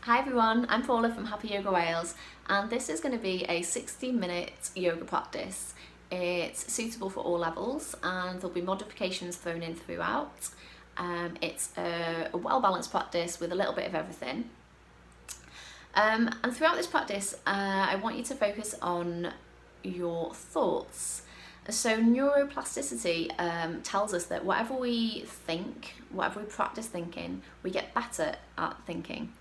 Hi everyone, I'm Paula from Happy Yoga Wales, and this is going to be a 60-minute yoga practice. It's suitable for all levels and there'll be modifications thrown in throughout. It's a well-balanced practice with a little bit of everything. And throughout this practice, I want you to focus on your thoughts. So neuroplasticity tells us that whatever we think, whatever we practice thinking, we get better at thinking.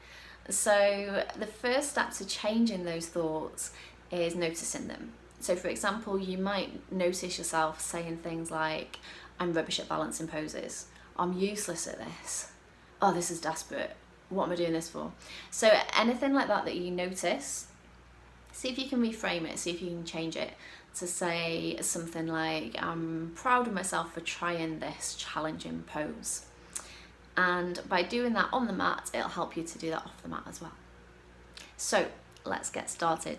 So the first step to changing those thoughts is noticing them. So for example, you might notice yourself saying things like, I'm rubbish at balancing poses, I'm useless at this, oh this is desperate, what am I doing this for? So anything like that you notice, see if you can reframe it, see if you can change it to say something like, I'm proud of myself for trying this challenging pose. And by doing that on the mat, it'll help you to do that off the mat as well. So let's get started.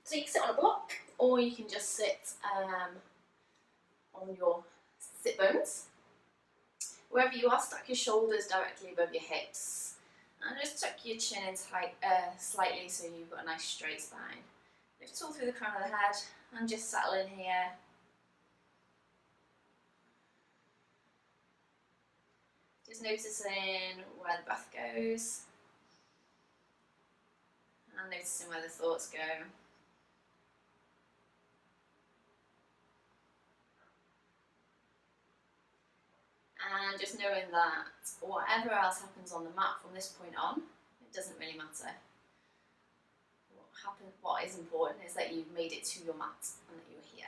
So you can sit on a block, or you can just sit on your sit bones. Wherever you are, stack your shoulders directly above your hips. And just tuck your chin in slightly so you've got a nice straight spine. Lift all through the crown of the head and just settle in here. Just noticing where the breath goes and noticing where the thoughts go. And just knowing that whatever else happens on the mat from this point on, it doesn't really matter. What is important is that you've made it to your mat and that you're here.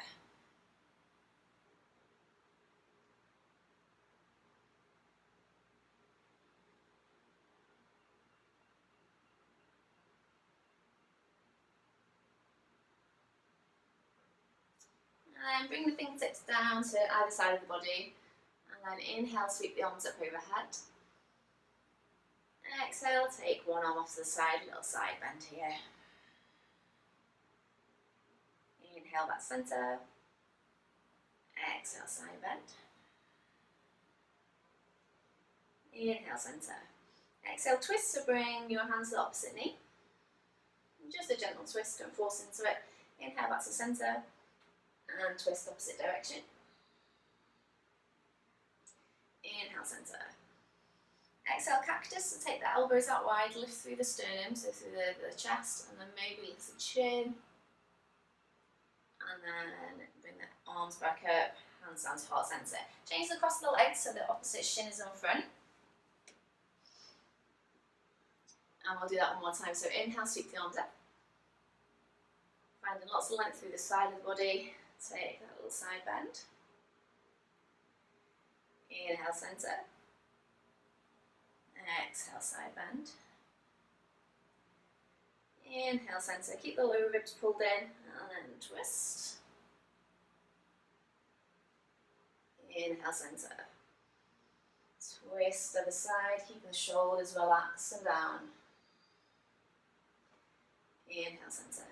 And then bring the fingertips down to either side of the body. And then inhale, sweep the arms up overhead. Exhale, take one arm off to the side, little side bend here. Inhale, back center. Exhale, side bend. Inhale, center. Exhale, twist, so bring your hands to the opposite knee. Just a gentle twist, don't force into it. Inhale, back to center. And twist opposite direction. Inhale, center. Exhale, cactus, so take the elbows out wide, lift through the sternum, so through the chest, and then maybe lift the chin. And then bring the arms back up, hands down to heart center. Change the cross of the legs so the opposite shin is on front. And we'll do that one more time. So inhale, sweep the arms up. Finding lots of length through the side of the body. Take that little side bend. Inhale, center. Exhale, side bend. Inhale, center. Keep the lower ribs pulled in and then twist. Inhale, center. Twist other side, keeping the shoulders relaxed and down. Inhale, center.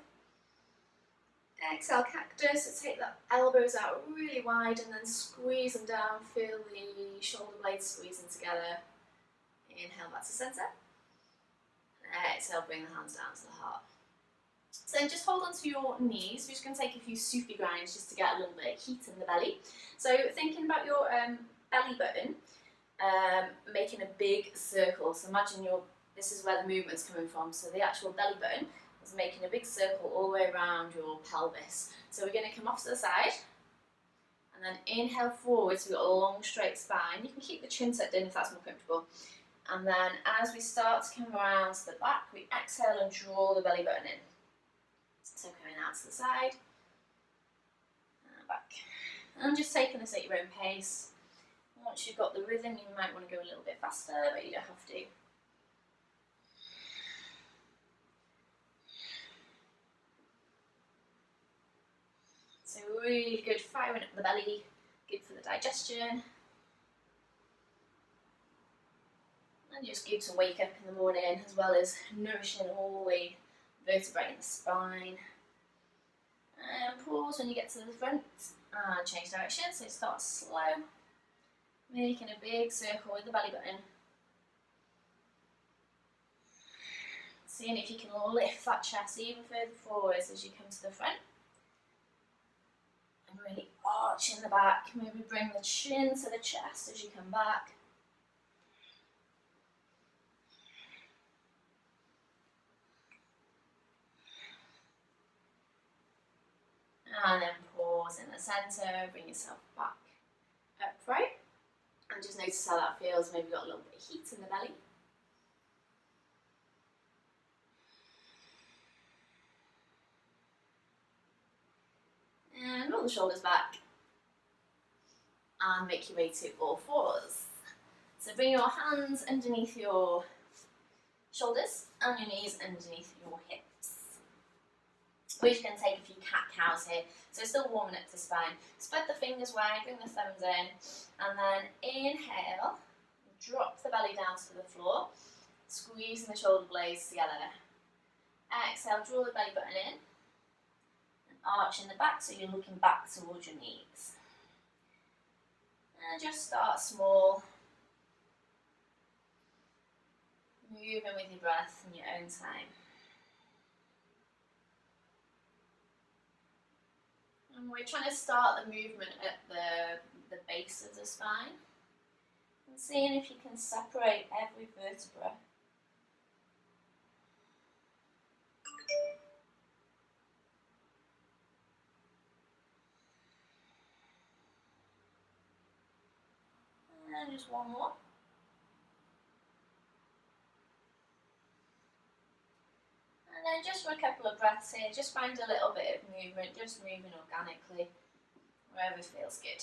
Exhale, cactus, so take the elbows out really wide and then squeeze them down, feel the shoulder blades squeezing together. Inhale, back to center. Exhale, bring the hands down to the heart. So then just hold on to your knees. We're just going to take a few soupy grinds just to get a little bit of heat in the belly. So thinking about your belly button, making a big circle. So imagine this is where the movement's coming from. So the actual belly button is making a big circle all the way around your pelvis. So we're going to come off to the side and then inhale forward so we've got a long straight spine. You can keep the chin tucked in if that's more comfortable. And then as we start to come around to the back, we exhale and draw the belly button in. So coming out to the side and back. And just taking this at your own pace. Once you've got the rhythm, you might want to go a little bit faster, but you don't have to. So really good firing up the belly, good for the digestion. And just good to wake up in the morning as well as nourishing all the vertebrae in the spine. And pause when you get to the front and change direction. So start slow, making a big circle with the belly button. Seeing if you can lift that chest even further forwards as you come to the front. And really arch in the back. Maybe bring the chin to the chest as you come back. And then pause in the centre, bring yourself back upright. And just notice how that feels. Maybe got a little bit of heat in the belly. And roll the shoulders back. And make your way to all fours. So bring your hands underneath your shoulders and your knees underneath your hips. We're just going to take a few cat-cows here. So still warming up the spine. Spread the fingers wide, bring the thumbs in. And then inhale. Drop the belly down to the floor. Squeezing the shoulder blades together. Exhale, draw the belly button in. And arch in the back so you're looking back towards your knees. And just start small. Moving with your breath in your own time. And we're trying to start the movement at the base of the spine. And seeing if you can separate every vertebra. And just one more. And then just for a couple of breaths here, just find a little bit of movement, just moving organically, wherever feels good.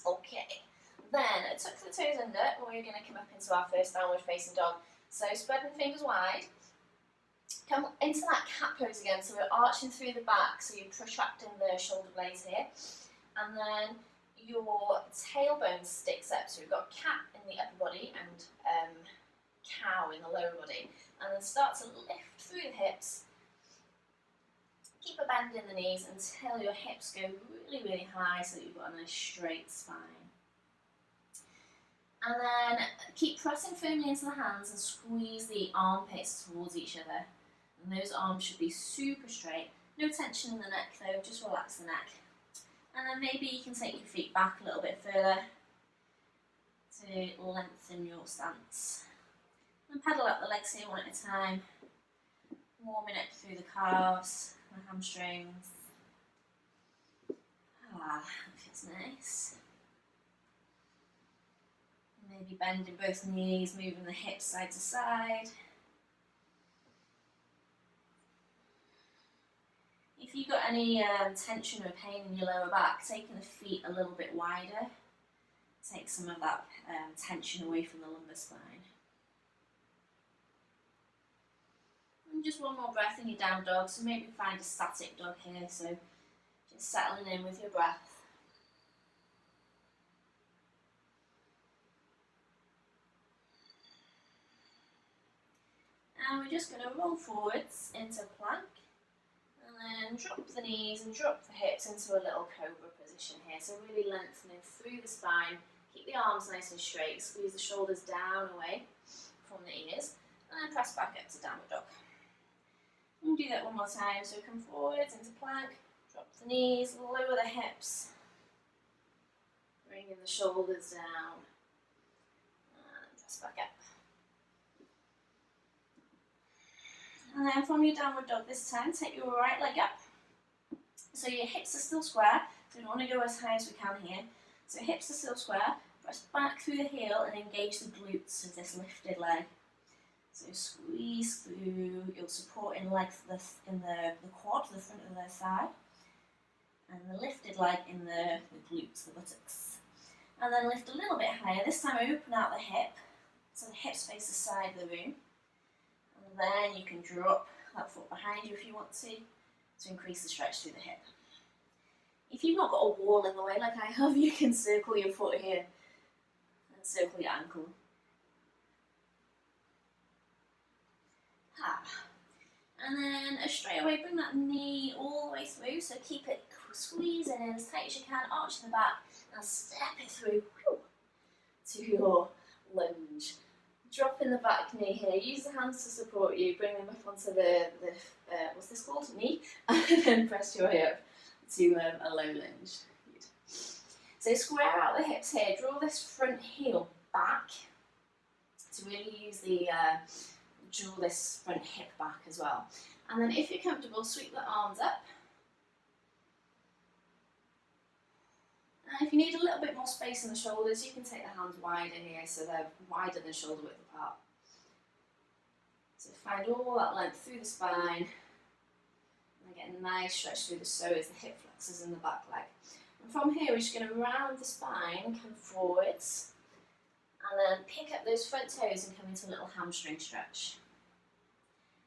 Okay, then tuck the toes under, and we're going to come up into our first downward facing dog. So spreading the fingers wide, come into that cat pose again, so we're arching through the back, so you're protracting the shoulder blades here, and then your tailbone sticks up, so we've got cat in the upper body and cow in the lower body, and then start to lift through the hips. Keep a bend in the knees until your hips go really, really high so that you've got a nice straight spine. And then keep pressing firmly into the hands and squeeze the armpits towards each other. And those arms should be super straight. No tension in the neck though, just relax the neck. And then maybe you can take your feet back a little bit further to lengthen your stance. And pedal up the legs here one at a time, warming up through the calves. The hamstrings. That feels nice. Maybe bending both knees, moving the hips side to side. If you've got any tension or pain in your lower back, taking the feet a little bit wider, take some of that tension away from the lumbar spine. Just one more breath in your down dog, so maybe find a static dog here, so just settling in with your breath. And we're just going to roll forwards into plank, and then drop the knees and drop the hips into a little cobra position here, so really lengthening through the spine, keep the arms nice and straight, squeeze the shoulders down away from the ears, and then press back up to downward dog. And do that one more time, so come forwards into plank, drop the knees, lower the hips, bringing the shoulders down, and press back up. And then from your downward dog this time, take your right leg up, so your hips are still square, so we want to go as high as we can here. So hips are still square, press back through the heel and engage the glutes of this lifted leg. So squeeze through, you're supporting leg in the quad, the front of the thigh, and the lifted leg in the glutes, the buttocks. And then lift a little bit higher, this time open out the hip, so the hips face the side of the room. And then you can drop that foot behind you if you want to increase the stretch through the hip. If you've not got a wall in the way like I have, you can circle your foot here and circle your ankle. And then then straight away bring that knee all the way through, so keep it squeezing in as tight as you can, arch the back, and step it through to your lunge. Dropping the back knee here, use the hands to support you, bring them up onto the what's this called, knee, and then press your way up to a low lunge. Good. So square out the hips here, draw this front heel back to really use the, draw this front hip back as well. And then if you're comfortable, sweep the arms up. And if you need a little bit more space in the shoulders, you can take the hands wider here, so they're wider than shoulder width apart. So find all that length through the spine, and get a nice stretch through the psoas, the hip flexors and the back leg. And from here, we're just going to round the spine, come forwards, and then pick up those front toes and come into a little hamstring stretch.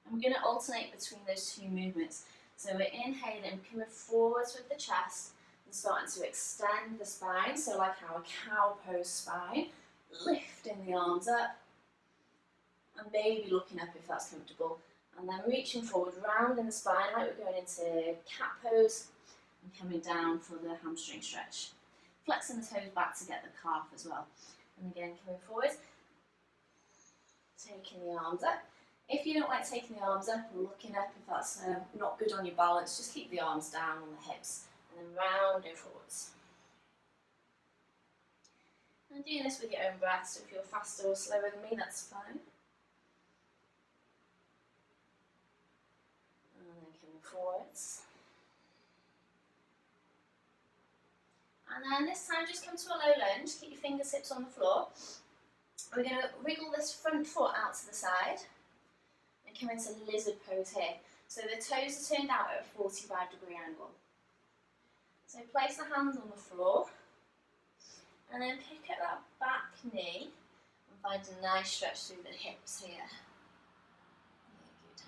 And we're going to alternate between those two movements. So we're inhaling, coming forwards with the chest, and starting to extend the spine, so like our cow pose spine, lifting the arms up, and maybe looking up if that's comfortable, and then reaching forward, rounding the spine like we're going into cat pose, and coming down for the hamstring stretch. Flexing the toes back to get the calf as well. And again, coming forward, taking the arms up. If you don't like taking the arms up or looking up, if that's not good on your balance, just keep the arms down on the hips. And then rounding forwards. And doing this with your own breath, so if you're faster or slower than me, that's fine. And then coming forwards. And then this time just come to a low lunge, keep your fingertips on the floor. We're going to wriggle this front foot out to the side and come into lizard pose here. So the toes are turned out at a 45-degree angle. So place the hands on the floor, and then pick up that back knee and find a nice stretch through the hips here. Good.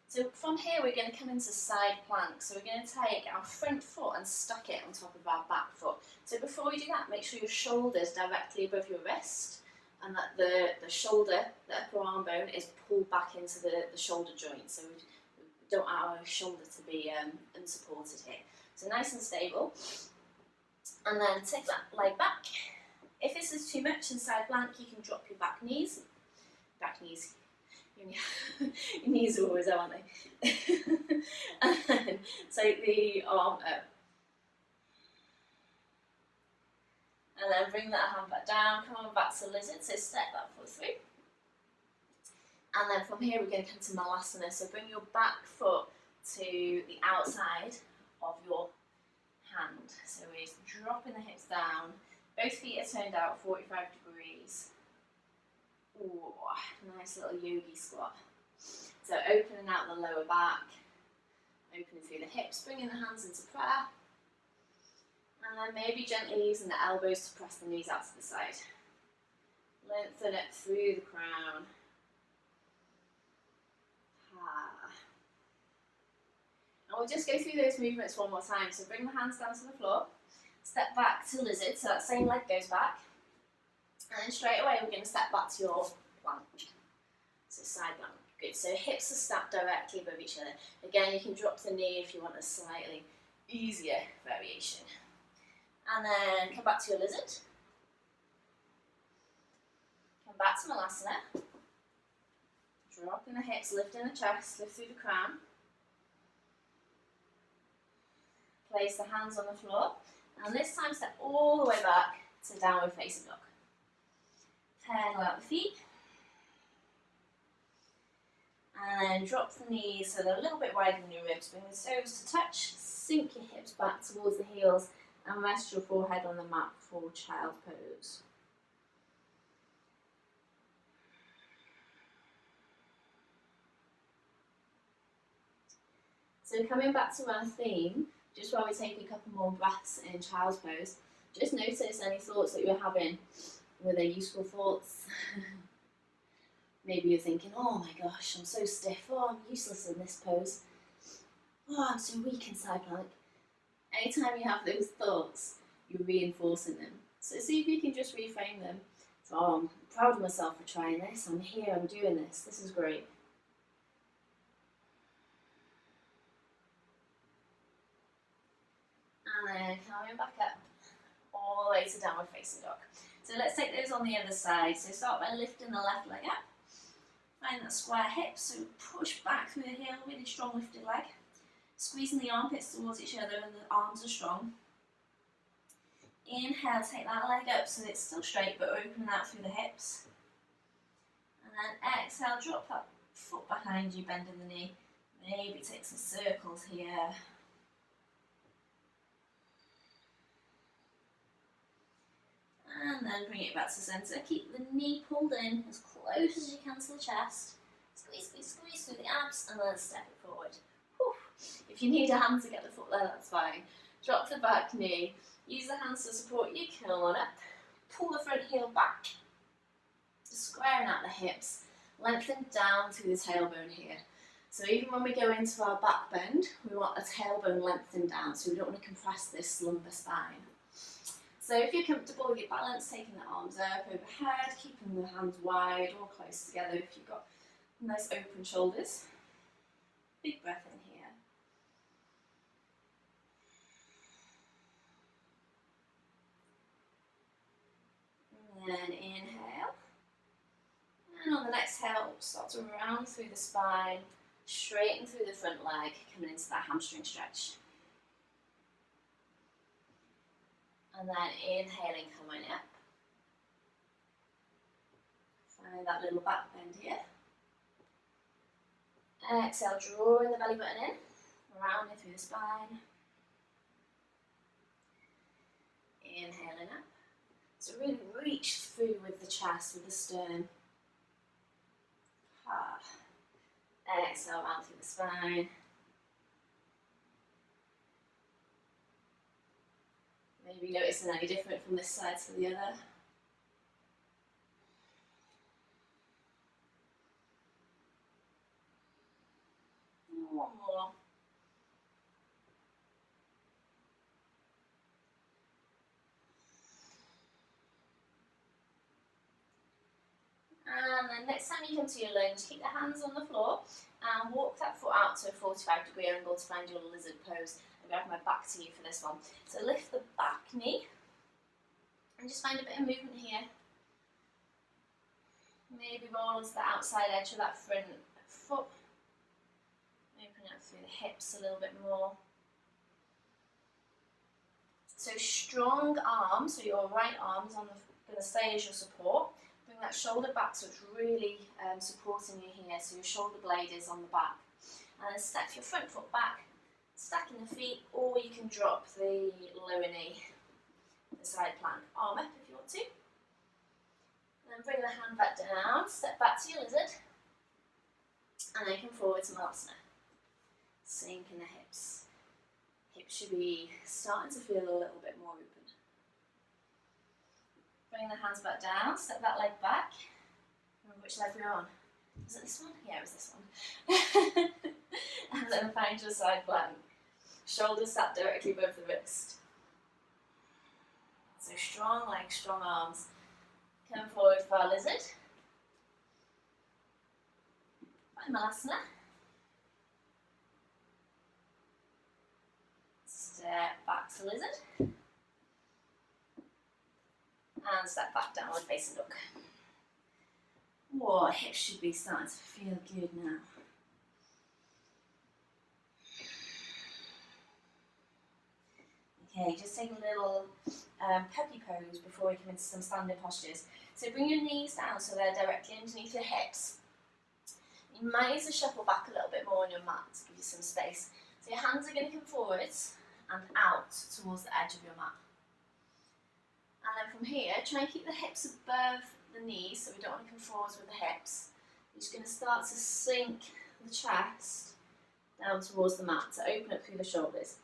So from here we're going to come into side plank. So we're going to take our front foot and stack it on top of our back foot. So before we do that, make sure your shoulder's directly above your wrist, and that the shoulder, the upper arm bone, is pulled back into the shoulder joint, so we don't want our shoulder to be unsupported here. So nice and stable. And then take that leg back. If this is too much in side plank, you can drop your back knees. Your knees are always out, aren't they? And then take the arm up. And then bring that hand back down, come on back to lizard, so step that foot through. And then from here we're going to come to malasana, so bring your back foot to the outside of your hand. So we're dropping the hips down, both feet are turned out 45 degrees. Ooh, nice little yogi squat. So opening out the lower back, opening through the hips, bringing the hands into prayer. And then maybe gently using the elbows to press the knees out to the side. Lengthen it through the crown. And we'll just go through those movements one more time. So bring the hands down to the floor. Step back to lizard, so that same leg goes back. And then straight away we're going to step back to your plank. So side plank. Good. So hips are stacked directly above each other. Again, you can drop the knee if you want a slightly easier variation. And then come back to your lizard. Come back to malasana. Dropping the hips, lifting the chest, lift through the crown. Place the hands on the floor. And this time step all the way back to downward facing dog. Pedal out the feet. And then drop the knees so they're a little bit wider than your ribs. Bring the toes to touch. Sink your hips back towards the heels and rest your forehead on the mat for child pose. So coming back to our theme, just while we take a couple more breaths in child's pose, just notice any thoughts that you're having. Were they useful thoughts? Maybe you're thinking, oh my gosh, I'm so stiff, oh I'm useless in this pose, oh I'm so weak in side plank. Anytime you have those thoughts, you're reinforcing them. So see if you can just reframe them. Oh, I'm proud of myself for trying this. I'm here, I'm doing this. This is great. And then coming back up, all the way to downward facing dog. So let's take those on the other side. So start by lifting the left leg up. Find that square hip, so push back through the heel, really strong lifted leg. Squeezing the armpits towards each other and the arms are strong. Inhale, take that leg up so it's still straight but opening out through the hips. And then exhale, drop that foot behind you, bending the knee. Maybe take some circles here. And then bring it back to centre. Keep the knee pulled in as close as you can to the chest. Squeeze, squeeze, squeeze through the abs and then step it forward. Whew. If you need a hand to get the foot there, that's fine. Drop the back knee. Use the hands to support you. Come on up. Pull the front heel back. Squaring out the hips. Lengthen down through the tailbone here. So even when we go into our back bend, we want the tailbone lengthened down, so we don't want to compress this lumbar spine. So if you're comfortable with your balance, taking the arms up overhead, keeping the hands wide or close together if you've got nice open shoulders. Big breath in here. And then inhale. And on the exhale, start to round through the spine, straighten through the front leg, coming into that hamstring stretch. And then inhaling, coming up. Find that little back bend here. Exhale, drawing the belly button in, rounding through the spine. Inhaling up. So really reach through with the chest, with the sternum. Exhale, round through the spine. Maybe noticing any different from this side to the other. One more. And then next time you come to your lunge, keep the hands on the floor and walk that foot out to a 45-degree angle to find your lizard pose. I'm going to have my back to you for this one. So lift the back knee and just find a bit of movement here. Maybe roll onto the outside edge of that front foot. Open up through the hips a little bit more. So strong arms, so your right arm is going to stay as your support. Bring that shoulder back so it's really supporting you here, so your shoulder blade is on the back. And then step your front foot back, stacking the feet, or you can drop the lower knee, the side plank. Arm up if you want to. And then bring the hand back down, step back to your lizard, and then come forward to Namaste. Sink in the hips. Hips should be starting to feel a little bit more open. Bring the hands back down, step that leg back. Remember which leg we're on. Was it this one? Yeah, it was this one. And then find your side plank. Shoulders sat directly above the wrist. So strong legs, strong arms. Come forward for our lizard. Find Malasana. Step back to lizard. And step back, downward facing dog. Whoa, hips should be starting to feel good now. Okay, just take a little puppy pose before we come into some standing postures. So bring your knees down so they're directly underneath your hips. You might need to shuffle back a little bit more on your mat to give you some space. So your hands are going to come forwards and out towards the edge of your mat. And then from here, try and keep the hips above the knees, so we don't want to come forwards with the hips. You're just going to start to sink the chest down towards the mat to open up through the shoulders.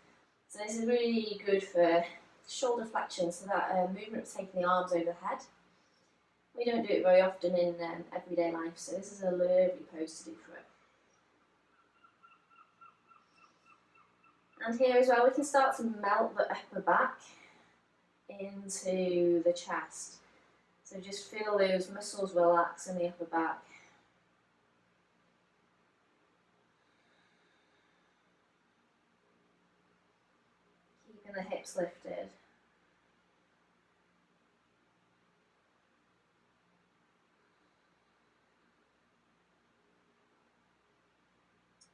So this is really good for shoulder flexion, so that movement of taking the arms overhead. We don't do it very often in everyday life, so this is a lovely pose to do for it. And here as well, we can start to melt the upper back into the chest. So just feel those muscles relax in the upper back. Keeping the hips lifted.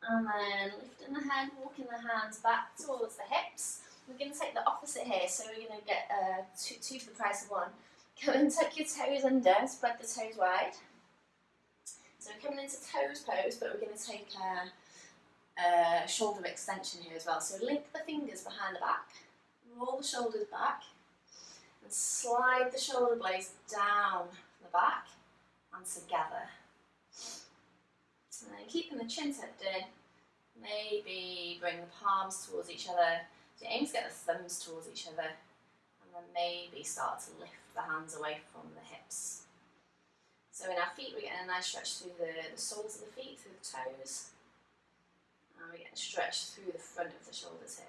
And then lifting the head, walking the hands back towards the hips. We're going to take the opposite here, so we're going to get two for the price of one. Come and tuck your toes under, spread the toes wide. So we're coming into toes pose, but we're going to take a shoulder extension here as well. So link the fingers behind the back, roll the shoulders back, and slide the shoulder blades down the back and together. And then keeping the chin tucked in, maybe bring the palms towards each other. So aim to get the thumbs towards each other, and then maybe start to lift the hands away from the hips. So in our feet, we're getting a nice stretch through the soles of the feet, through the toes. And we're getting stretched through the front of the shoulders here.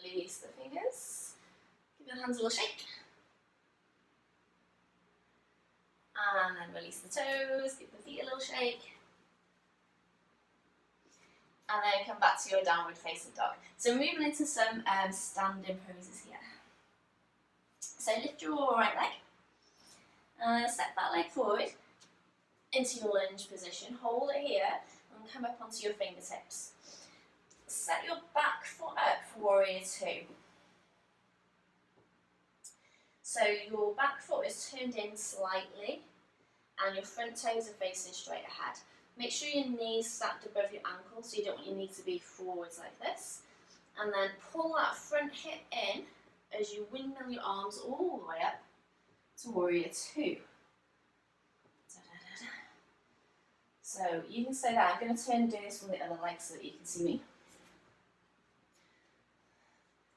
Release the fingers, give the hands a little shake, and then release the toes, give the feet a little shake, and then come back to your downward facing dog. So moving into some standing poses here. So lift your right leg, and step that leg forward into your lunge position, hold it here, and come up onto your fingertips. Set your back foot up for warrior two. So your back foot is turned in slightly and your front toes are facing straight ahead. Make sure your knees stacked above your ankles, so you don't want your knee to be forwards like this. And then pull that front hip in as you windmill your arms all the way up to warrior two. So you can stay there. I'm going to turn and do this from the other leg so that you can see me.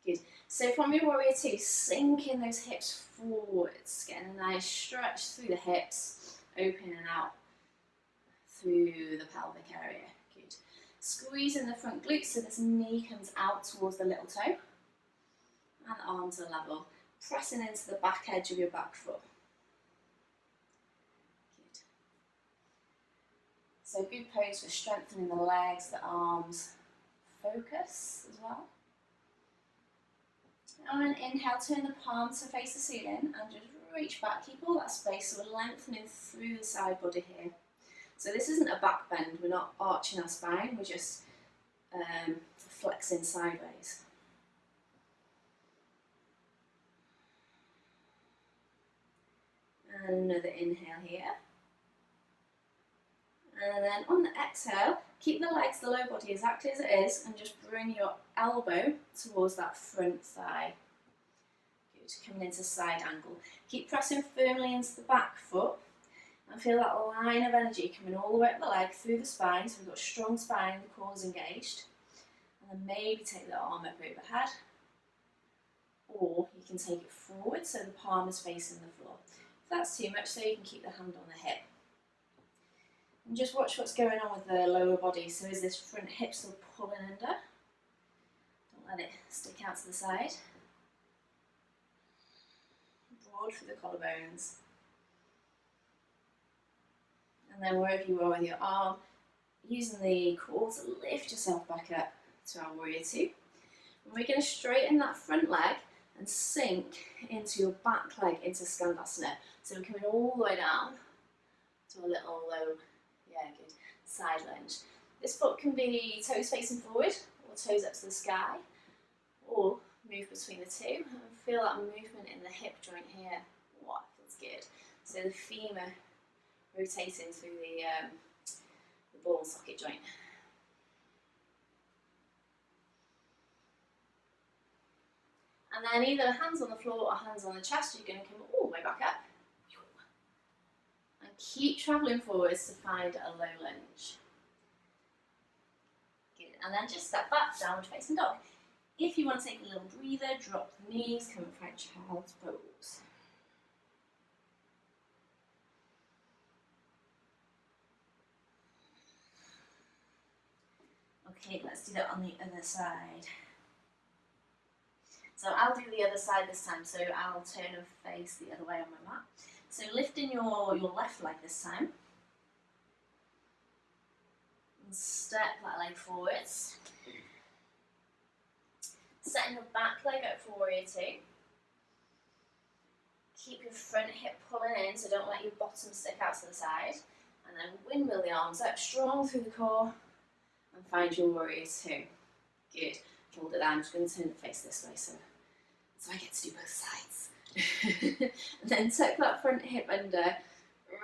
Good. So from your warrior two, sink in those hips forwards, getting a nice stretch through the hips, open and out through the pelvic area. Good. Squeeze in the front glutes so this knee comes out towards the little toe, and the arms are level, pressing into the back edge of your back foot. Good. So good pose for strengthening the legs, the arms, focus as well. On an inhale, turn the palms to face the ceiling and just reach back. Keep all that space, so we're lengthening through the side body here. So this isn't a back bend, we're not arching our spine, we're just flexing sideways. And another inhale here. And then on the exhale, keep the legs, the low body exactly as it is, and just bring your elbow towards that front thigh. Good, coming into side angle. Keep pressing firmly into the back foot, and feel that line of energy coming all the way up the leg, through the spine, so we've got a strong spine, the core is engaged. And then maybe take the arm up overhead, or you can take it forward so the palm is facing the floor. If that's too much, so you can keep the hand on the hip. And just watch what's going on with the lower body. So is this front hip still pulling under? Don't let it stick out to the side. Broad for the collarbones. And then wherever you are with your arm, using the core to lift yourself back up to our warrior two. And we're going to straighten that front leg and sink into your back leg into Skandasana. So we're coming all the way down to a little low, good, side lunge. This foot can be toes facing forward or toes up to the sky, or move between the two. And feel that movement in the hip joint here. Wow, feels good. So the femur rotating through the ball socket joint. And then either hands on the floor or hands on the chest, you're going to come all the way back up. And keep travelling forwards to find a low lunge. Good. And then just step back, downward facing dog. If you want to take a little breather, drop the knees, come and find child's pose. Okay, let's do that on the other side. So I'll do the other side this time, so I'll turn and face the other way on my mat. So lifting your left leg this time. And step that leg forwards. Setting your back leg up for warrior two. Keep your front hip pulling in, so don't let your bottom stick out to the side. And then windmill the arms up, strong through the core. And find your warrior two. Good. Hold it down. I'm just going to turn the face this way so I get to do both sides. And then tuck that front hip under,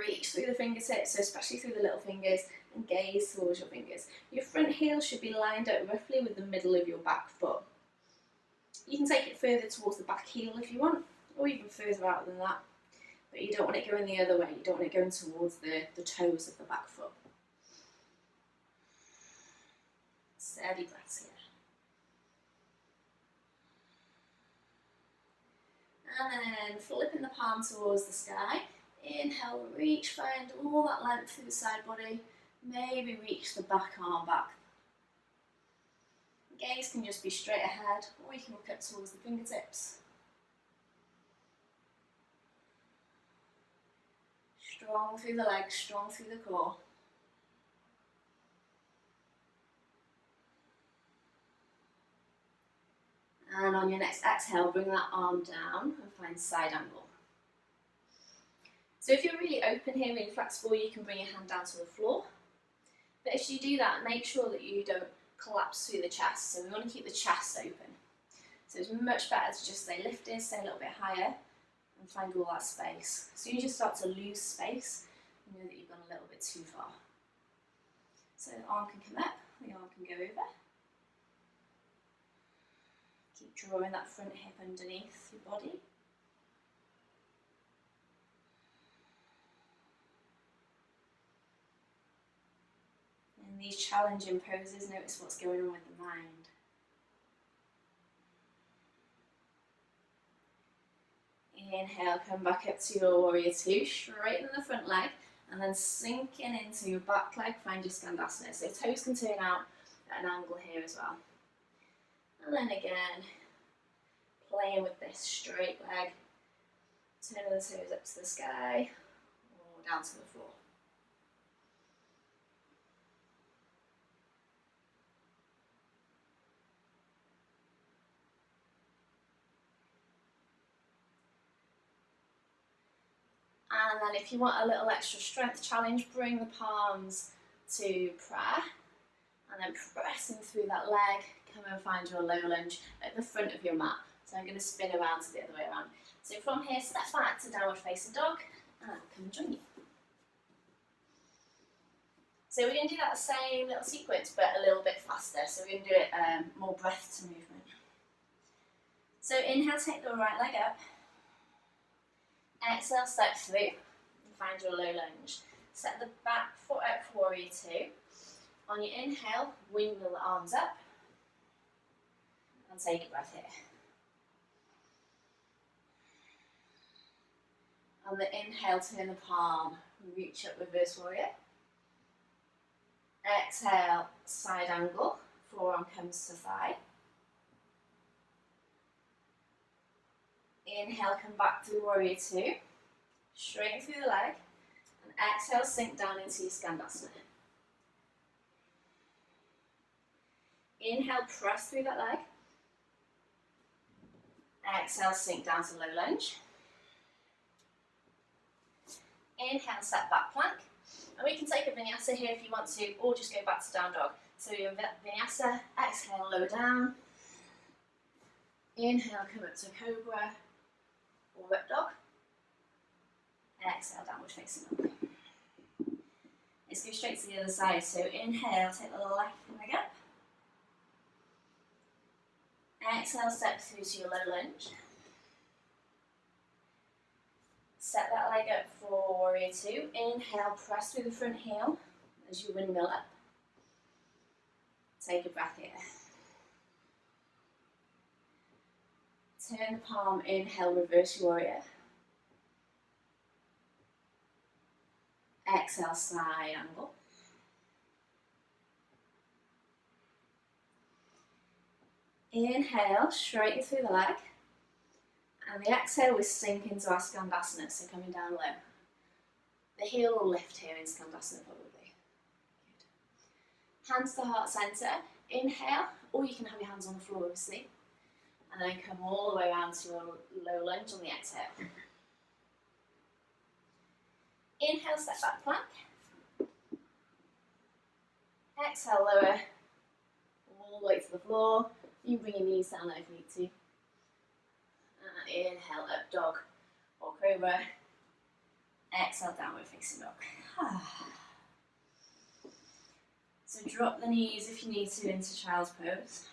reach through the fingertips, so especially through the little fingers, and gaze towards your fingers. Your front heel should be lined up roughly with the middle of your back foot. You can take it further towards the back heel if you want, or even further out than that. But you don't want it going the other way, you don't want it going towards the toes of the back foot. Steady breaths here. And then flipping the palm towards the sky. Inhale, reach, find all that length through the side body. Maybe reach the back arm back. Gaze can just be straight ahead, or you can look up towards the fingertips. Strong through the legs, strong through the core. And on your next exhale, bring that arm down and find side angle. So if you're really open here, really flexible, you can bring your hand down to the floor. But if you do that, make sure that you don't collapse through the chest. So we want to keep the chest open. So it's much better to just stay lifted, stay a little bit higher, and find all that space. As soon as you start to lose space, you know that you've gone a little bit too far. So the arm can come up, the arm can go over. Keep drawing that front hip underneath your body. In these challenging poses, notice what's going on with the mind. Inhale, come back up to your warrior two, straighten the front leg, and then sinking into your back leg, find your skandasana. So toes can turn out at an angle here as well. And then again, playing with this straight leg, turning the toes up to the sky, or down to the floor. And then if you want a little extra strength challenge, bring the palms to prayer, and then pressing through that leg, come and find your low lunge at the front of your mat. So I'm going to spin around to the other way around. So from here, step back to downward facing dog, and I'll come and join you. So we're going to do that same little sequence, but a little bit faster. So we're going to do it more breath to movement. So inhale, take the right leg up. Exhale, step through, and find your low lunge. Set the back foot up for warrior two. On your inhale, windmill the arms up, and take a breath here. On the inhale, turn the palm, reach up, reverse warrior. Exhale, side angle, forearm comes to thigh. Inhale, come back through warrior two, straighten through the leg, and exhale, sink down into your skandasana. Inhale, press through that leg. Exhale, sink down to low lunge. Inhale, step back plank. And we can take a vinyasa here if you want to, or just go back to down dog. So your vinyasa, exhale, lower down. Inhale, come up to cobra or up dog. Exhale, downward facing dog. Let's go straight to the other side. So inhale, take the left leg up. Exhale, step through to your low lunge. Set that leg up for warrior two. Inhale, press through the front heel as you windmill up. Take a breath here. Turn the palm, inhale, reverse warrior. Exhale, side angle. Inhale, straighten through the leg. And the exhale, we sink into our Skandasana, so coming down low. The heel will lift here in Skandasana probably. Good. Hands to heart centre. Inhale, or you can have your hands on the floor obviously. And then come all the way around to a low lunge on the exhale. Inhale, step back plank. Exhale, lower all the way to the floor. You bring your knees down if you need to. And inhale, up dog or cobra. Exhale, downward facing dog. So drop the knees if you need to into child's pose.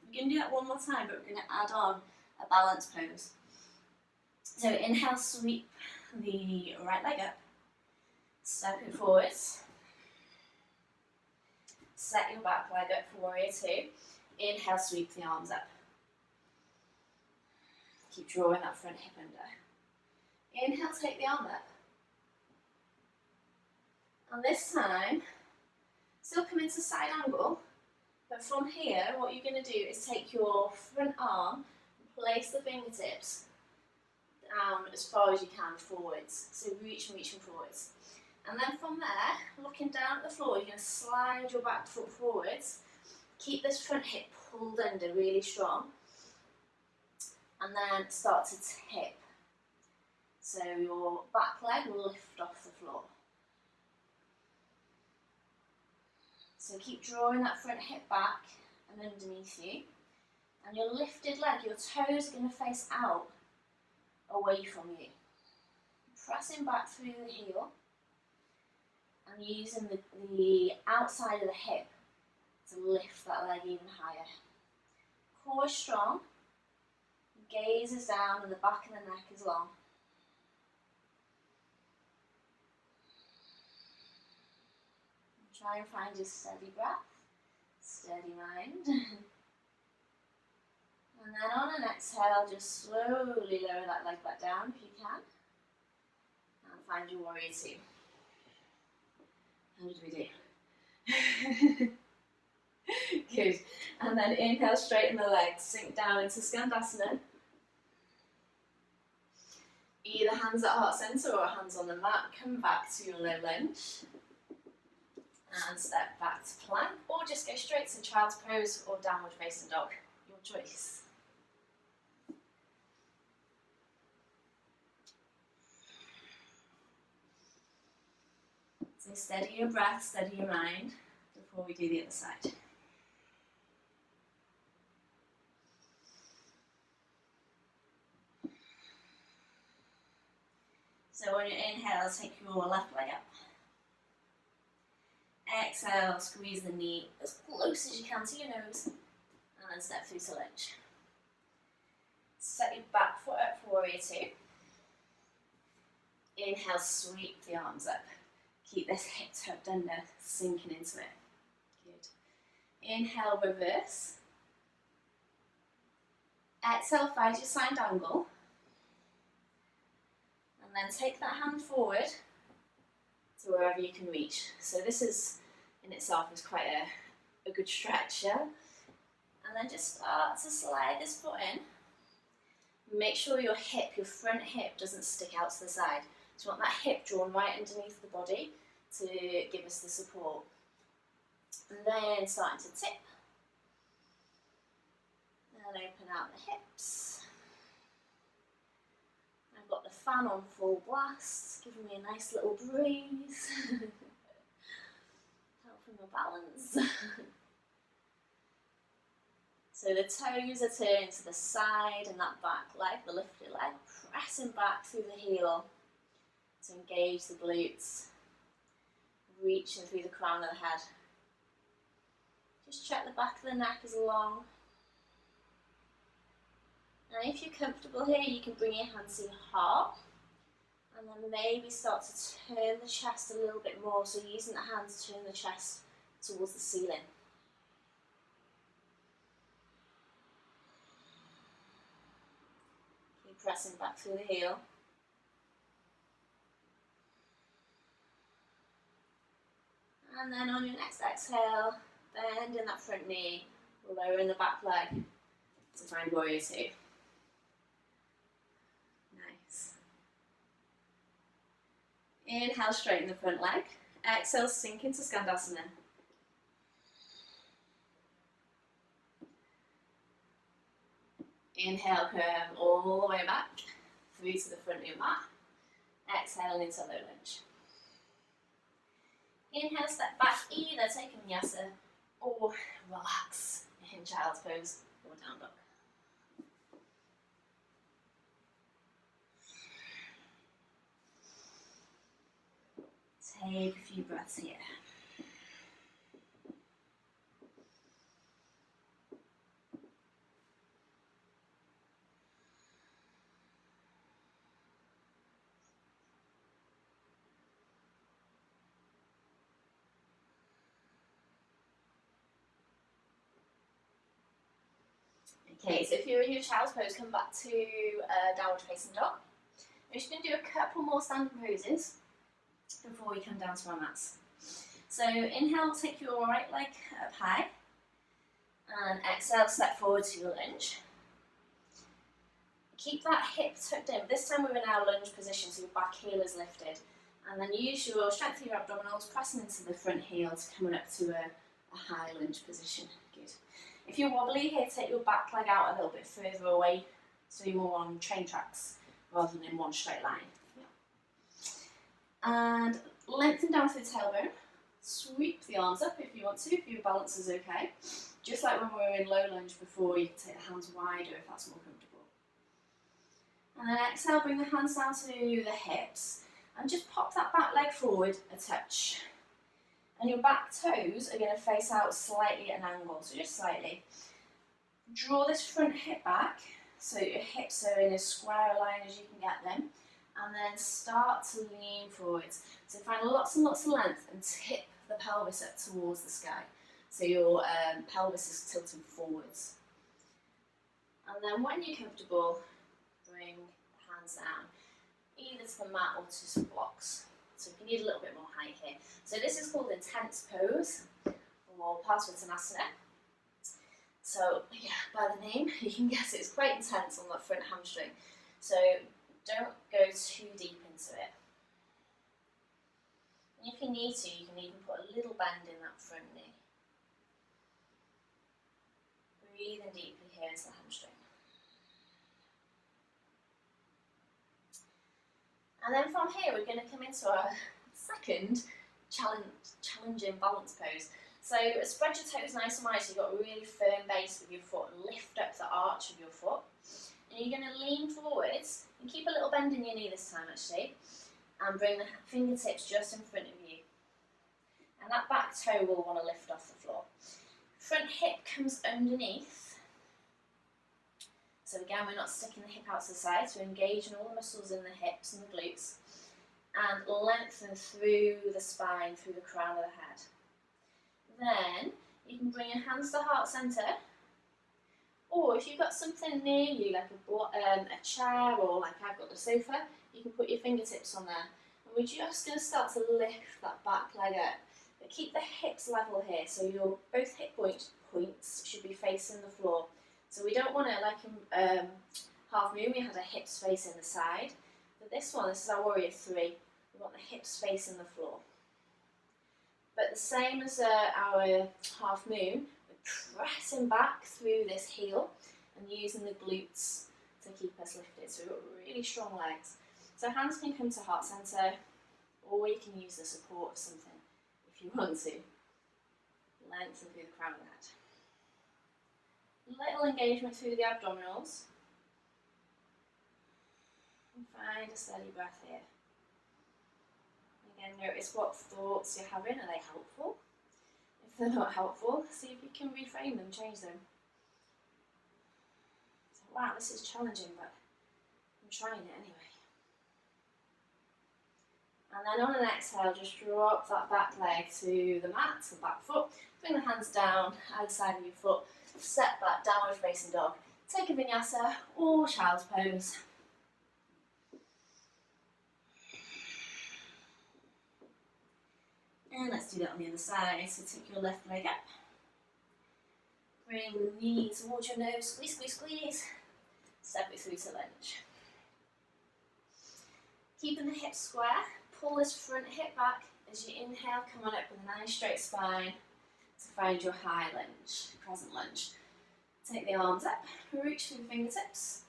We're going to do that one more time, but we're going to add on a balance pose. So inhale, sweep the right leg up. Step it forwards. Set your back leg up for warrior two. Inhale, sweep the arms up. Keep drawing that front hip under. Inhale, take the arm up. And this time, still come into side angle, but from here, what you're going to do is take your front arm and place the fingertips down as far as you can forwards. So reaching forwards. And then from there, looking down at the floor, you're going to slide your back foot forwards. Keep this front hip pulled under really strong. And then start to tip. So your back leg will lift off the floor. So keep drawing that front hip back and underneath you. And your lifted leg, your toes are going to face out, away from you. Pressing back through the heel and using the outside of the hip to lift that leg even higher. Core is strong, gaze is down and the back of the neck is long. Try and find your steady breath, steady mind. And then on an exhale, just slowly lower that leg back down if you can. And find your warrior two. How did we do? Good. And then inhale, straighten the legs, sink down into Skandasana. Either hands at heart centre or hands on the mat. Come back to your low lunge. And step back to plank, or just go straight to child's pose or downward facing dog. Your choice. So steady your breath, steady your mind before we do the other side. So on your inhale, take your left leg up. Exhale, squeeze the knee as close as you can to your nose, and then step through to lunge. Set your back foot up for warrior two. Inhale, sweep the arms up. Keep this hip tucked under, sinking into it. Good. Inhale, reverse. Exhale, find your side angle. And then take that hand forward to wherever you can reach. So this is in itself is quite a good stretch, yeah? And then just start to slide this foot in. Make sure your hip, your front hip, doesn't stick out to the side. So you want that hip drawn right underneath the body to give us the support. And then starting to tip. And open out the hips. I've got the fan on full blast, giving me a nice little breeze. Helping my balance. So the toes are turning to the side and that back leg, the lifted leg, pressing back through the heel to engage the glutes, reaching through the crown of the head. Just check the back of the neck is long. And if you're comfortable here, you can bring your hands to your heart and then maybe start to turn the chest a little bit more. So using the hands to turn the chest towards the ceiling. Keep pressing back through the heel. And then on your next exhale, bend in that front knee, lowering the back leg. So find warrior two. Nice. Inhale, straighten the front leg. Exhale, sink into Skandasana. Inhale, curve all the way back through to the front of your mat. Exhale into low lunge. Inhale, step back, either take a vinyasa or relax in child's pose or down dog. Take a few breaths here. Okay, so if you're in your child's pose, come back to downward facing dog. We're just going to do a couple more standing poses before we come down to our mats. So inhale, take your right leg up high, and exhale, step forward to your lunge. Keep that hip tucked in. This time we're in our lunge position, so your back heel is lifted. And then use your strength of your abdominals, pressing into the front heels, coming up to a high lunge position. Good. If you're wobbly here, take your back leg out a little bit further away, so you're more on train tracks rather than in one straight line. And lengthen down through the tailbone. Sweep the arms up if you want to, if your balance is okay. Just like when we were in low lunge before, you can take the hands wider if that's more comfortable. And then exhale, bring the hands down to the hips and just pop that back leg forward a touch. And your back toes are going to face out slightly at an angle, so just slightly. Draw this front hip back so your hips are in as square a line as you can get them. And then start to lean forwards. So find lots and lots of length and tip the pelvis up towards the sky. So your pelvis is tilting forwards. And then when you're comfortable, bring the hands down, either to the mat or to some blocks. So if you need a little bit more height here. So this is called intense pose, or Parsvattanasana. So yeah, by the name, you can guess it's quite intense on that front hamstring. So don't go too deep into it. And if you need to, you can even put a little bend in that front knee. Breathing deeply here into the hamstring. And then from here, we're going to come into our second challenging balance pose. So spread your toes nice and wide so you've got a really firm base with your foot. Lift up the arch of your foot. And you're going to lean forwards and keep a little bend in your knee this time actually. And bring the fingertips just in front of you. And that back toe will want to lift off the floor. Front hip comes underneath. So again, we're not sticking the hip out to the side, so engaging all the muscles in the hips and the glutes. And lengthen through the spine, through the crown of the head. Then you can bring your hands to heart centre. Or if you've got something near you, like a chair or like I've got the sofa, you can put your fingertips on there. And we're just going to start to lift that back leg up. But keep the hips level here, so your both hip points should be facing the floor. So we don't want to, like in half moon, we had our hips facing the side. But this is our warrior three. We want the hips facing the floor. But the same as our half moon, we're pressing back through this heel and using the glutes to keep us lifted. So we've got really strong legs. So hands can come to heart centre, or you can use the support of something if you want to. Lengthen through the crown of the head. Little engagement through the abdominals. And find a steady breath here. Again, notice what thoughts you're having. Are they helpful? If they're not helpful, see if you can reframe them, change them. So, wow, this is challenging, but I'm trying it anyway. And then on an exhale, just drop that back leg to the mat, the back foot. Bring the hands down, either side of your foot. Step back, downward facing dog. Take a vinyasa or child's pose. And let's do that on the other side. So take your left leg up. Bring the knees towards your nose, squeeze, squeeze, squeeze. Step it through to lunge. Keeping the hips square, pull this front hip back as you inhale, come on up with a nice straight spine to find your high lunge, crescent lunge. Take the arms up, reach through the fingertips,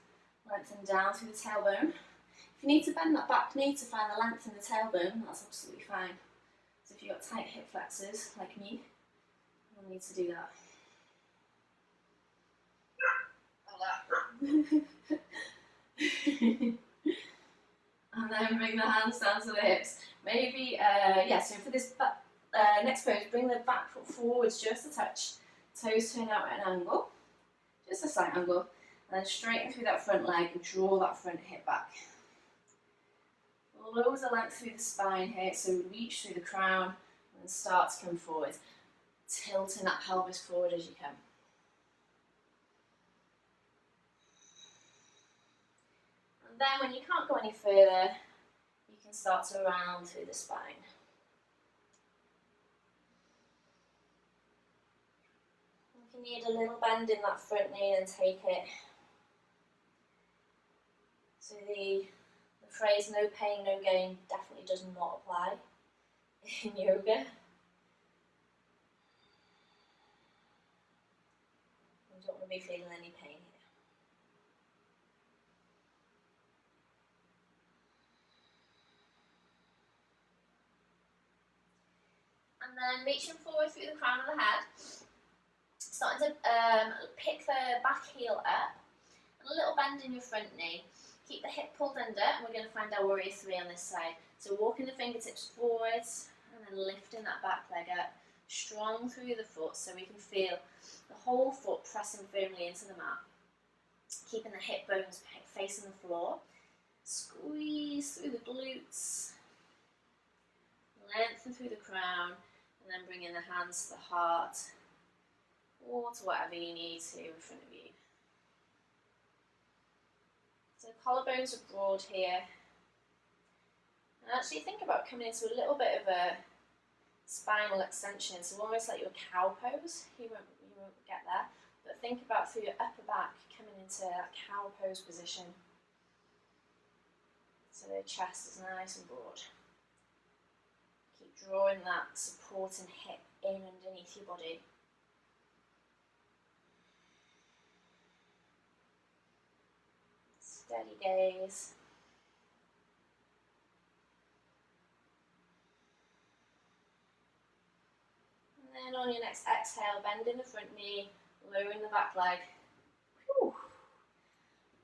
lengthen down through the tailbone. If you need to bend that back knee to find the length in the tailbone, that's absolutely fine. So if you've got tight hip flexors, like me, you'll need to do that. And then bring the hands down to the hips. Maybe, so for this next pose, bring the back foot forwards just a touch. Toes turn out at an angle, just a slight angle. And then straighten through that front leg and draw that front hip back. Loads of length through the spine here, so reach through the crown and then start to come forward. Tilting that pelvis forward as you come. And then when you can't go any further, you can start to round through the spine. If you need a little bend in that front knee, then take it. So the phrase no pain, no gain definitely does not apply in yoga. You don't want to be feeling any pain here. And then reaching forward through the crown of the head, starting to pick the back heel up, and a little bend in your front knee. Keep the hip pulled under, and we're going to find our warrior 3 on this side. So walking the fingertips forwards, and then lifting that back leg up, strong through the foot, so we can feel the whole foot pressing firmly into the mat. Keeping the hip bones facing the floor. Squeeze through the glutes. Lengthen through the crown, and then bringing the hands to the heart, or to whatever you need to in front of you. So collarbones are broad here. And actually think about coming into a little bit of a spinal extension, so almost like your cow pose. You won't get there, but think about through your upper back coming into that cow pose position. So the chest is nice and broad. Keep drawing that supporting hip in underneath your body. Steady gaze. And then on your next exhale, bending the front knee, lowering the back leg. Whew.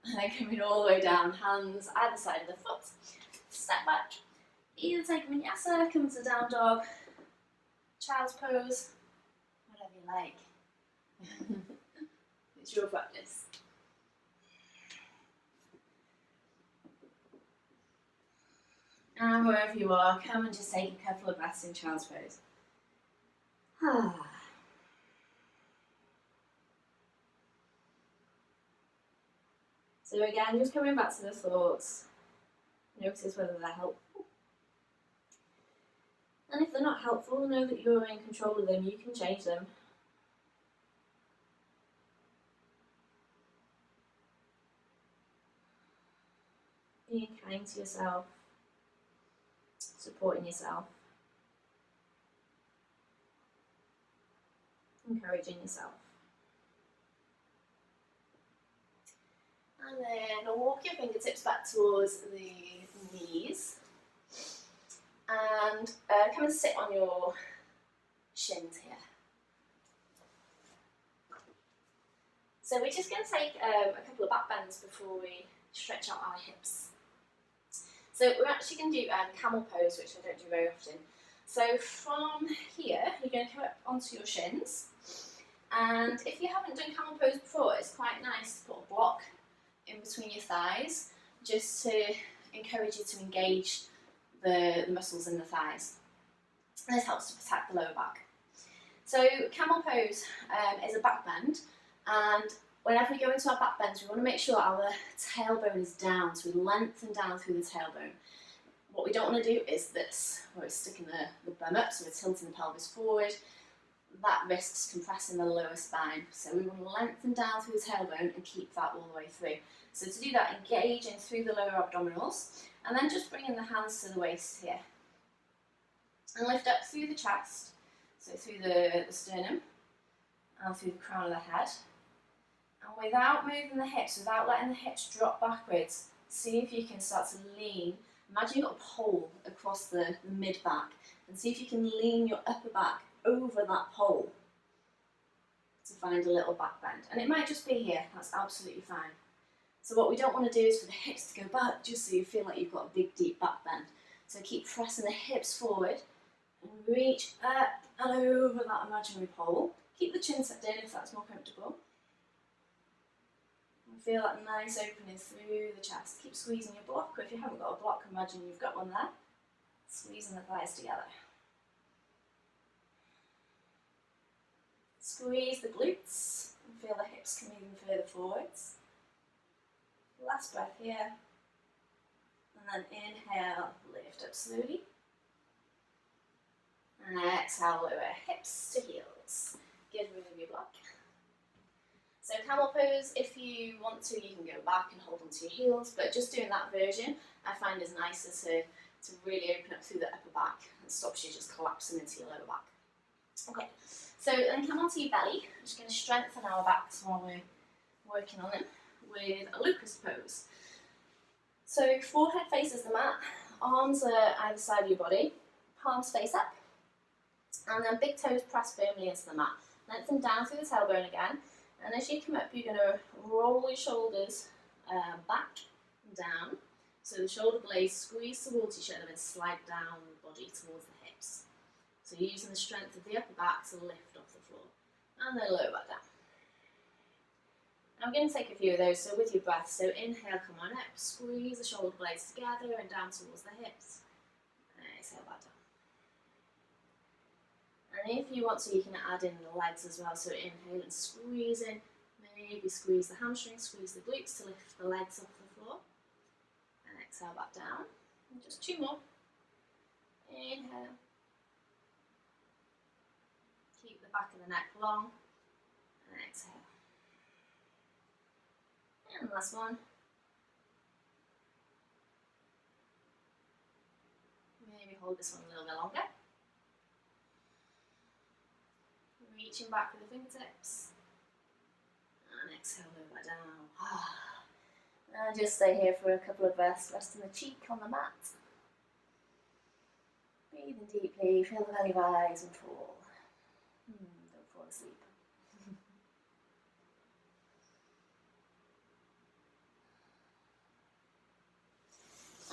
And then coming all the way down, hands either side of the foot. Step back. Either take a vinyasa, come to down dog, child's pose, whatever you like. It's your practice. And wherever you are, come and just take a couple of breaths in child's pose. So again, just coming back to the thoughts. Notice whether they're helpful. And if they're not helpful, know that you're in control of them. You can change them. Being kind to yourself. Supporting yourself. Encouraging yourself. And then walk your fingertips back towards the knees. And come and sit on your shins here. So we're just going to take a couple of back bends before we stretch out our hips. So we're actually going to do camel pose, which I don't do very often. So from here, you're going to come up onto your shins. And if you haven't done camel pose before, it's quite nice to put a block in between your thighs, just to encourage you to engage the muscles in the thighs. And this helps to protect the lower back. So camel pose is a back bend, and whenever we go into our back bends, we want to make sure our tailbone is down, so we lengthen down through the tailbone. What we don't want to do is this, where we're sticking the bum up, so we're tilting the pelvis forward. that risks compressing the lower spine. So we want to lengthen down through the tailbone and keep that all the way through. So to do that, engaging through the lower abdominals, and then just bringing the hands to the waist here. And lift up through the chest, so through the sternum, and through the crown of the head. And without moving the hips, without letting the hips drop backwards, see if you can start to lean. Imagine you've got a pole across the mid-back, and see if you can lean your upper back over that pole to find a little back bend. And it might just be here, that's absolutely fine. So what we don't want to do is for the hips to go back, just so you feel like you've got a big deep back bend. So keep pressing the hips forward and reach up and over that imaginary pole. Keep the chin tucked in if that's more comfortable. And feel that nice opening through the chest. Keep squeezing your block, or if you haven't got a block, imagine you've got one there. Squeezing the thighs together. Squeeze the glutes and feel the hips come even further forwards. Last breath here. And then inhale, lift up slowly. And exhale, lower hips to heels. Get rid of your block. So camel pose, if you want to, you can go back and hold onto your heels, but just doing that version I find is nicer to really open up through the upper back and stops you just collapsing into your lower back. Okay, so then come onto your belly. I'm just going to strengthen our backs while we're working on them with a locust pose. So forehead faces the mat, arms are either side of your body, palms face up, and then big toes press firmly into the mat. Lengthen down through the tailbone again, and as you come up you're going to roll your shoulders back and down, so the shoulder blades squeeze towards each other and slide down the body towards the hips. So you're using the strength of the upper back to lift off the floor, and then lower back down. I'm going to take a few of those, so with your breath, so inhale, come on up, squeeze the shoulder blades together and down towards the hips, and exhale back down. And if you want to, you can add in the legs as well, so inhale and squeeze in, maybe squeeze the hamstrings, squeeze the glutes to lift the legs off the floor, and exhale back down, and just two more. Inhale, keep the back of the neck long, and exhale. And last one. Maybe hold this one a little bit longer. Reaching back with the fingertips. And exhale, lower down. And just stay here for a couple of breaths, resting the cheek on the mat. Breathing deeply, feel the belly rise and fall. Don't fall asleep.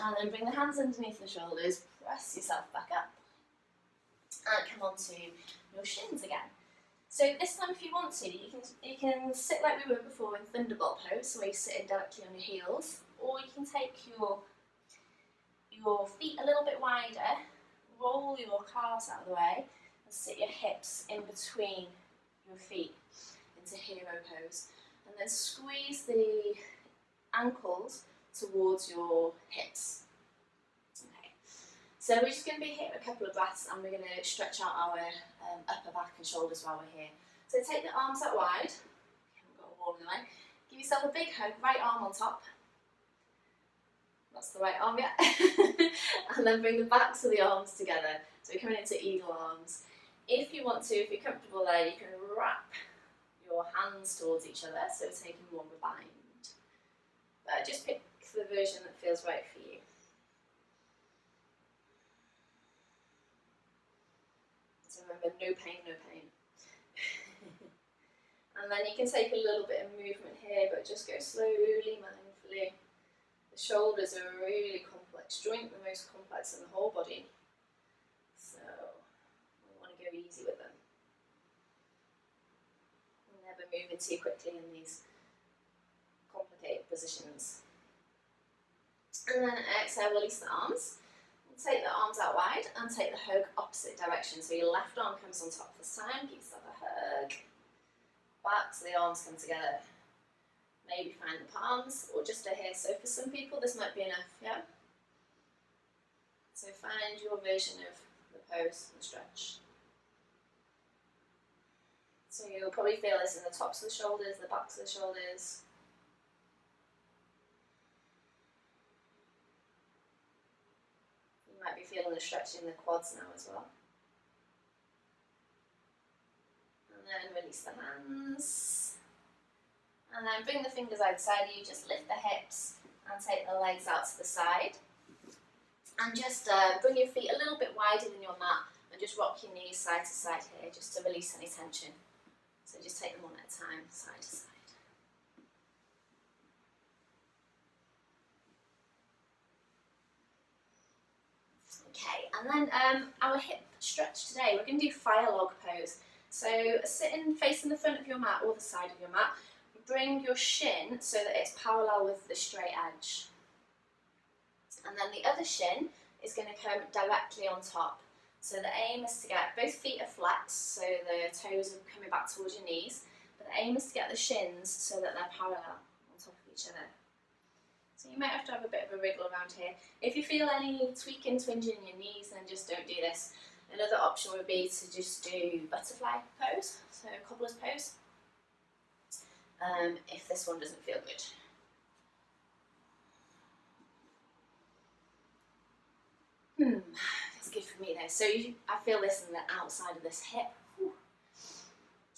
And then bring the hands underneath the shoulders, press yourself back up, and come onto your shins again. So this time if you want to, you can sit like we were before in Thunderbolt pose, so you're sitting directly on your heels, or you can take your feet a little bit wider, roll your calves out of the way, and sit your hips in between your feet into hero pose. And then squeeze the ankles towards your hips. Okay, so we're just going to be here a couple of breaths, and we're going to stretch out our upper back and shoulders while we're here. So take the arms out wide, haven't got a wall in the way, give yourself a big hug, right arm on top, that's the right arm, yeah, and then bring the backs of the arms together, so we're coming into eagle arms. If you want to, if you're comfortable there, you can wrap your hands towards each other, so taking more of a bind, but just pick the version that feels right for you. So remember, no pain, no pain. And then you can take a little bit of movement here, but just go slowly, mindfully. The shoulders are a really complex joint, the most complex in the whole body. So we want to go easy with them. Never moving too quickly in these complicated positions. And then exhale, release the arms. Take the arms out wide and take the hug opposite direction. So your left arm comes on top this time, give yourself a hug. Back so the arms come together. Maybe find the palms or just stay here. So for some people this might be enough, yeah? So find your version of the pose and stretch. So you'll probably feel this in the tops of the shoulders, the backs of the shoulders. You might be feeling a stretch in the quads now as well. And then release the hands. And then bring the fingers outside you, just lift the hips and take the legs out to the side. And just bring your feet a little bit wider than your mat and just rock your knees side to side here, just to release any tension. So just take them one at a time, side to side. Okay, and then our hip stretch today, we're going to do fire log pose. So sitting facing the front of your mat or the side of your mat, bring your shin so that it's parallel with the straight edge. And then the other shin is going to come directly on top. So the aim is to get both feet are flexed, so the toes are coming back towards your knees. But the aim is to get the shins so that they're parallel on top of each other. So you might have to have a bit of a wriggle around here. If you feel any tweaking, twinging in your knees, then just don't do this. Another option would be to just do butterfly pose, so cobbler's pose, if this one doesn't feel good. It's good for me though. So I feel this on the outside of this hip. Whew.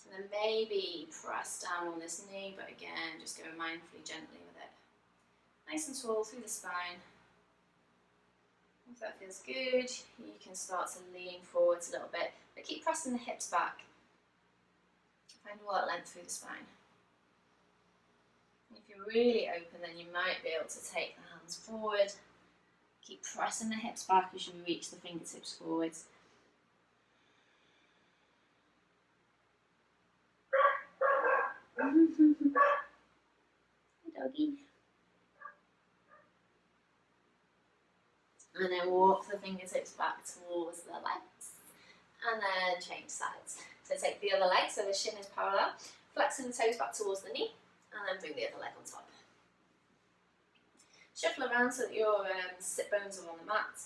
And then maybe press down on this knee, but again, just go mindfully, gently with it. Nice and tall through the spine. If that feels good, you can start to lean forwards a little bit, but keep pressing the hips back. Find all that length through the spine. If you're really open, then you might be able to take the hands forward. Keep pressing the hips back as you reach the fingertips forwards. Hey doggy. And then walk the fingertips back towards the legs. And then change sides. So take the other leg, so the shin is parallel. Flexing the toes back towards the knee. And then bring the other leg on top. Shuffle around so that your sit bones are on the mat.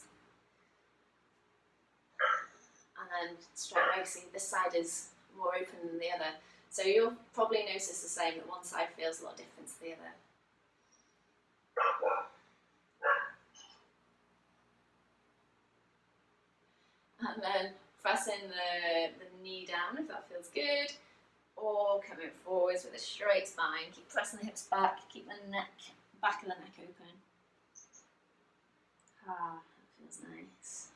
And then straight away, see this side is more open than the other. So you'll probably notice the same, that one side feels a lot different to the other. And then pressing the knee down if that feels good. Or coming forwards with a straight spine. Keep pressing the hips back, keep the neck, back of the neck open. Ah, that feels nice.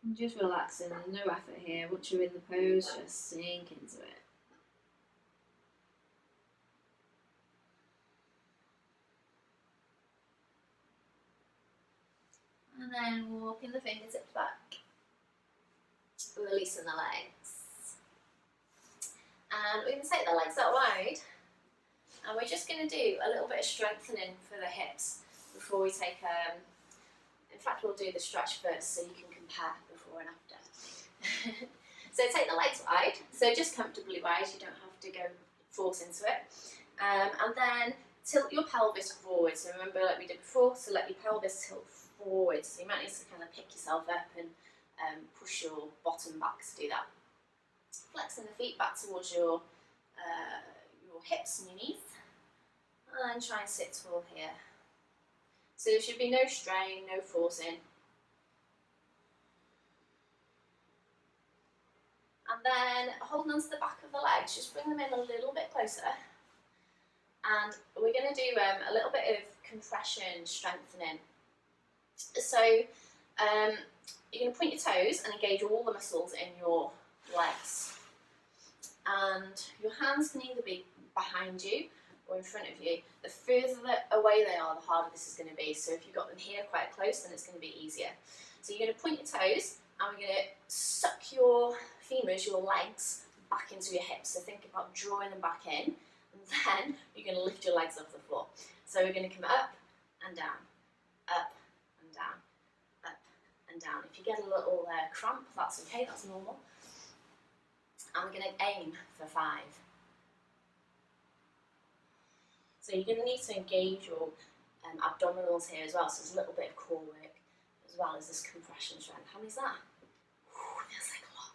And just relaxing, no effort here. Once you're in the pose, just sink into it. And then walking the fingertips back, releasing the legs. And we're going to take the legs out wide, and we're just going to do a little bit of strengthening for the hips before we take, in fact we'll do the stretch first so you can compare before and after. So take the legs wide, so just comfortably wide, you don't have to go force into it. And then tilt your pelvis forward, so remember like we did before, so let your pelvis tilt forward, so you might need to kind of pick yourself up and push your bottom back to do that. Flexing the feet back towards your hips and your knees, and try and sit tall here. So there should be no strain, no forcing. And then holding onto the back of the legs, just bring them in a little bit closer. And we're going to do a little bit of compression, strengthening. So you're going to point your toes and engage all the muscles in your legs. And your hands can either be behind you or in front of you. The further away they are, the harder this is going to be. So if you've got them here quite close, then it's going to be easier. So you're going to point your toes, and we're going to suck your femurs, your legs, back into your hips. So think about drawing them back in, and then you're going to lift your legs off the floor. So we're going to come up and down, up and down, up and down. If you get a little cramp, that's okay, that's normal. And we're going to aim for 5. So you're going to need to engage your abdominals here as well, so there's a little bit of core work as well as this compression strength. How many's that? Ooh, feels like a lot.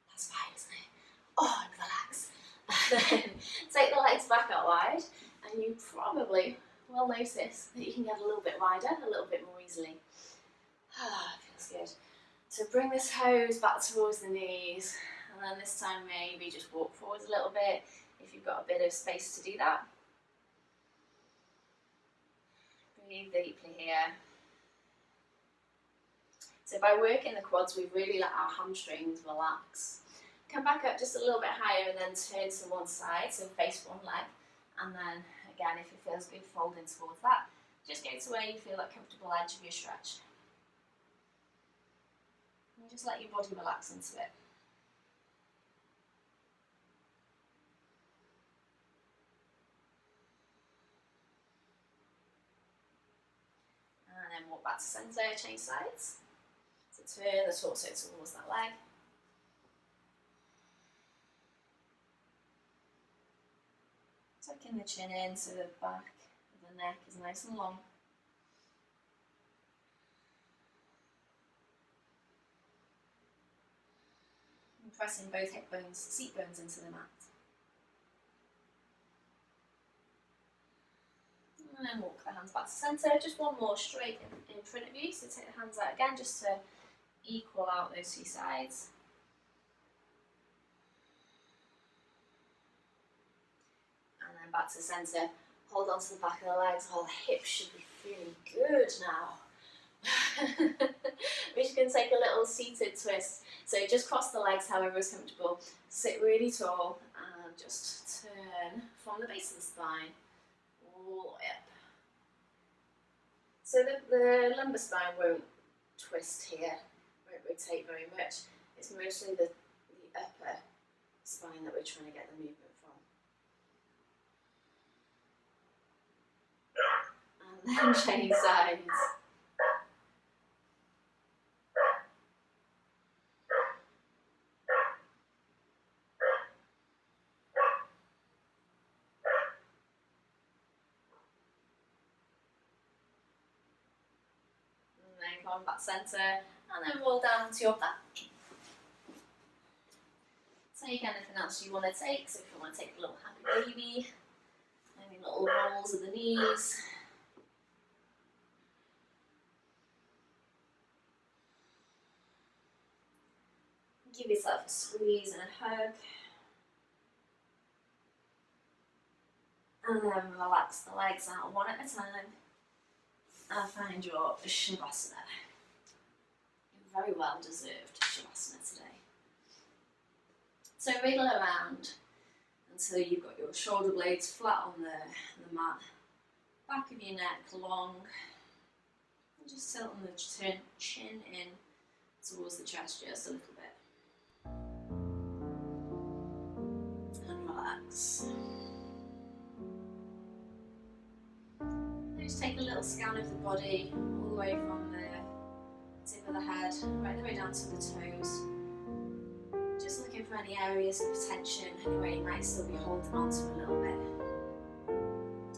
That's 5, isn't it? Oh, and relax. Then take the legs back out wide, and you probably will notice that you can get a little bit wider, a little bit more easily. Ah, feels good. So bring the toes back towards the knees, and then this time maybe just walk forwards a little bit if you've got a bit of space to do that. Breathe deeply here. So by working the quads, we really let our hamstrings relax. Come back up just a little bit higher and then turn to one side, so face one leg. And then again, if it feels good, fold in towards that. Just go to where you feel that comfortable edge of your stretch. And just let your body relax into it. And then walk back to centre, change sides. So turn the torso towards that leg. Tucking the chin in so the back of the neck is nice and long. And pressing both hip bones, seat bones into the mat. And then walk the hands back to centre. Just one more straight in front of you. So take the hands out again just to equal out those two sides. And then back to centre. Hold on to the back of the legs. Oh, the hips should be feeling good now. We can take a little seated twist. So just cross the legs however is comfortable. Sit really tall and just turn from the base of the spine all the way up. So the lumbar spine won't twist here, won't rotate very much. It's mostly the upper spine that we're trying to get the movement from. And then change sides. Come on back centre, and then roll down to your back. Take anything else you want to take. So if you want to take a little happy baby, maybe little rolls of the knees. Give yourself a squeeze and a hug. And then relax the legs out one at a time. And find your Shavasana. Your very well deserved Shavasana today. So wriggle around until you've got your shoulder blades flat on the mat. Back of your neck long. And just tilt on the chin in towards the chest just a little bit. And relax. Just take a little scan of the body, all the way from the tip of the head, right the way down to the toes. Just looking for any areas of tension, anywhere you might still be holding on to a little bit.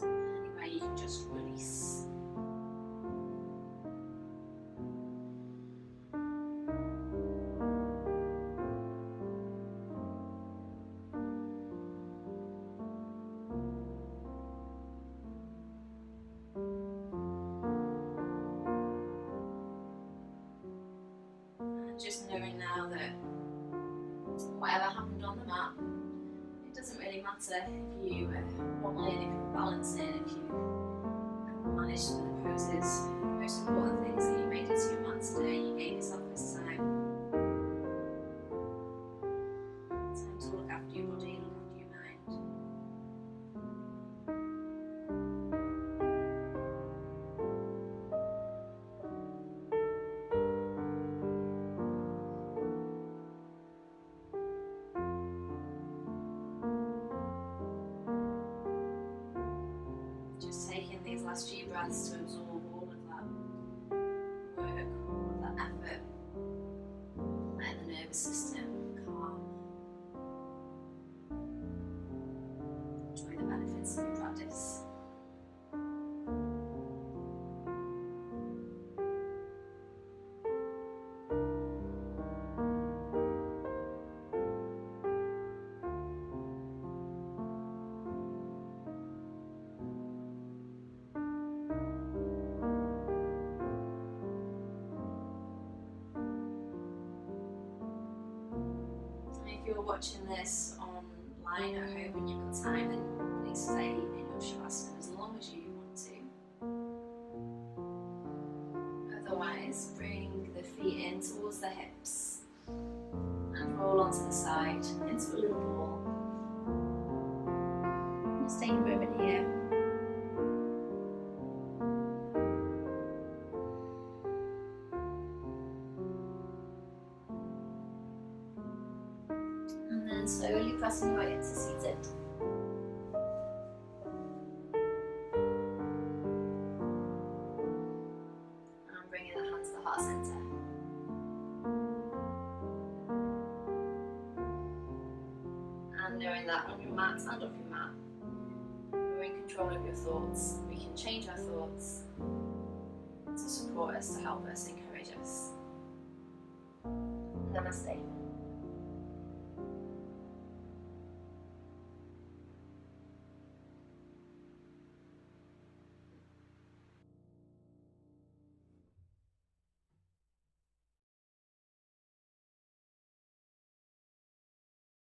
Anywhere you can just release. Just knowing now that whatever happened on the mat, it doesn't really matter if you wobble in, if you balance in, if you manage some of the poses. The most important thing is that you made it to your mat today, you gave yourself this time. Time to look after your body, look after your mind. Taking these last few breaths to absorb all of that work, all of that effort, letting the nervous system calm. Enjoy the benefits of your practice. you're watching this online at home when you've got time, then please stay in your Shavasana as long as you want to. Otherwise, bring the feet in towards the hips and roll onto the side into a little ball. Just take a moment here. And then slowly pressing your way into seated. And bringing the hands to the heart center. And knowing that on your mat and off your mat, we're in control of your thoughts. We can change our thoughts to support us, to help us, encourage us. Namaste.